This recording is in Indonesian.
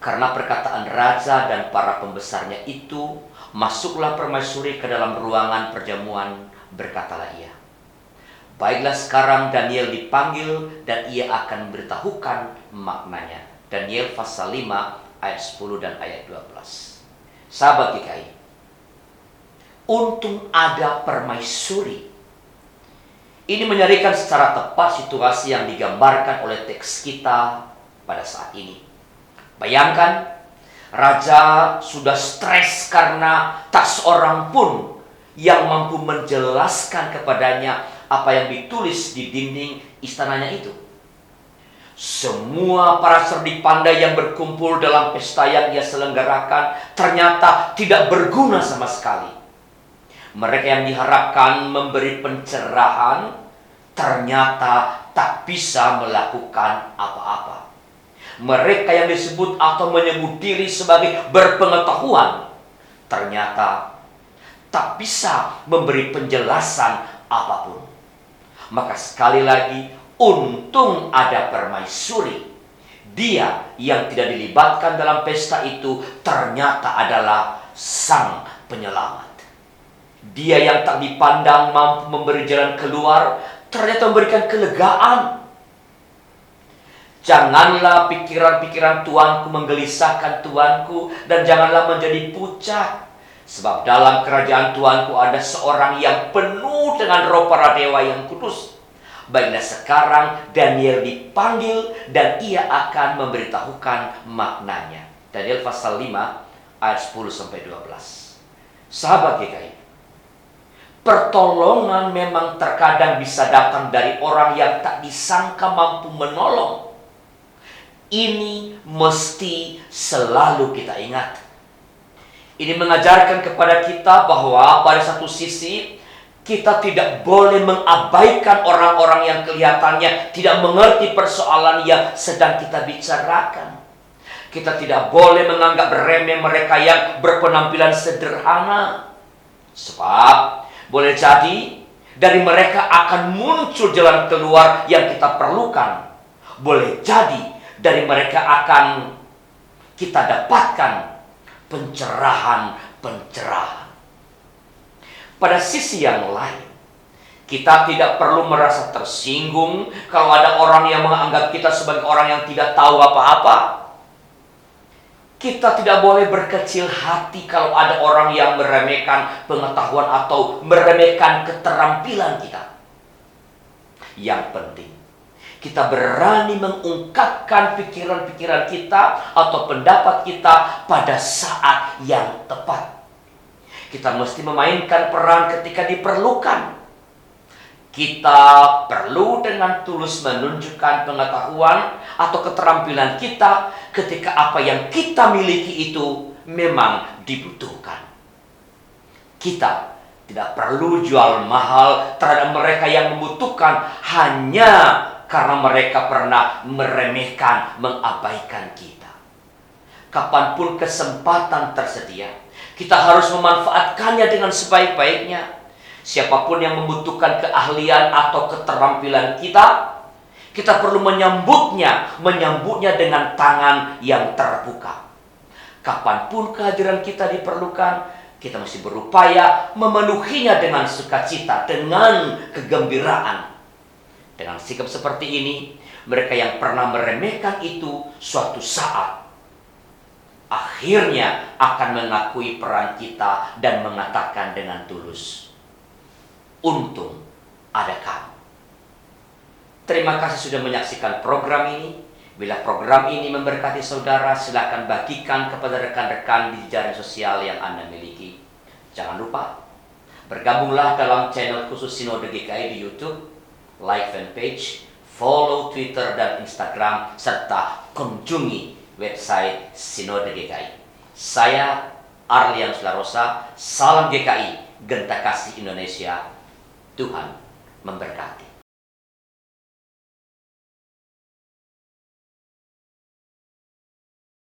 Karena perkataan raja dan para pembesarnya itu, masuklah permaisuri ke dalam ruangan perjamuan, berkatalah ia, "Baiklah, sekarang Daniel dipanggil dan ia akan memberitahukan maknanya." Daniel pasal 5 ayat 10 dan ayat 12. Sahabat GKI, untung ada permaisuri. Ini menyarikan secara tepat situasi yang digambarkan oleh teks kita pada saat ini. Bayangkan, raja sudah stres karena tak seorang pun yang mampu menjelaskan kepadanya apa yang ditulis di dinding istananya itu. Semua para cerdik pandai yang berkumpul dalam pesta yang ia selenggarakan ternyata tidak berguna sama sekali. Mereka yang diharapkan memberi pencerahan ternyata tak bisa melakukan apa-apa. Mereka yang disebut atau menyebut diri sebagai berpengetahuan ternyata tak bisa memberi penjelasan apapun. Maka sekali lagi, untung ada permaisuri. Dia yang tidak dilibatkan dalam pesta itu ternyata adalah sang penyelamat. Dia yang tak dipandang mampu memberi jalan keluar ternyata memberikan kelegaan. Janganlah pikiran-pikiran tuanku menggelisahkan tuanku, dan janganlah menjadi pucat. Sebab dalam kerajaan tuanku ada seorang yang penuh dengan roh para dewa yang kudus. Baiklah, sekarang Daniel dipanggil dan ia akan memberitahukan maknanya. Daniel pasal 5 ayat 10-12. Sahabat GKI, pertolongan memang terkadang bisa datang dari orang yang tak disangka mampu menolong. Ini mesti selalu kita ingat. Ini mengajarkan kepada kita bahwa pada satu sisi kita tidak boleh mengabaikan orang-orang yang kelihatannya tidak mengerti persoalan yang sedang kita bicarakan. Kita tidak boleh menganggap remeh mereka yang berpenampilan sederhana. Sebab boleh jadi dari mereka akan muncul jalan keluar yang kita perlukan. Boleh jadi dari mereka akan kita dapatkan pencerahan-pencerahan. Pada sisi yang lain, kita tidak perlu merasa tersinggung kalau ada orang yang menganggap kita sebagai orang yang tidak tahu apa-apa. Kita tidak boleh berkecil hati kalau ada orang yang meremehkan pengetahuan atau meremehkan keterampilan kita. Yang penting, kita berani mengungkapkan pikiran-pikiran kita atau pendapat kita pada saat yang tepat. Kita mesti memainkan peran ketika diperlukan. Kita perlu dengan tulus menunjukkan pengetahuan atau keterampilan kita ketika apa yang kita miliki itu memang dibutuhkan. Kita tidak perlu jual mahal terhadap mereka yang membutuhkan hanya karena mereka pernah meremehkan, mengabaikan kita. Kapanpun kesempatan tersedia, kita harus memanfaatkannya dengan sebaik-baiknya. Siapapun yang membutuhkan keahlian atau keterampilan kita, kita perlu menyambutnya dengan tangan yang terbuka. Kapanpun kehadiran kita diperlukan, kita mesti berupaya memenuhinya dengan sukacita, dengan kegembiraan. Dengan sikap seperti ini, mereka yang pernah meremehkan itu suatu saat akhirnya akan mengakui peran kita dan mengatakan dengan tulus, "Untung ada kamu." Terima kasih sudah menyaksikan program ini. Bila program ini memberkati saudara, silakan bagikan kepada rekan-rekan di jejaring sosial yang Anda miliki. Jangan lupa, bergabunglah dalam channel khusus Sinode GKI di YouTube, like fanpage, follow Twitter dan Instagram, serta kunjungi website Sinode GKI. Saya Arlian Sularosa, salam GKI, Genta Kasih Indonesia. Tuhan memberkati.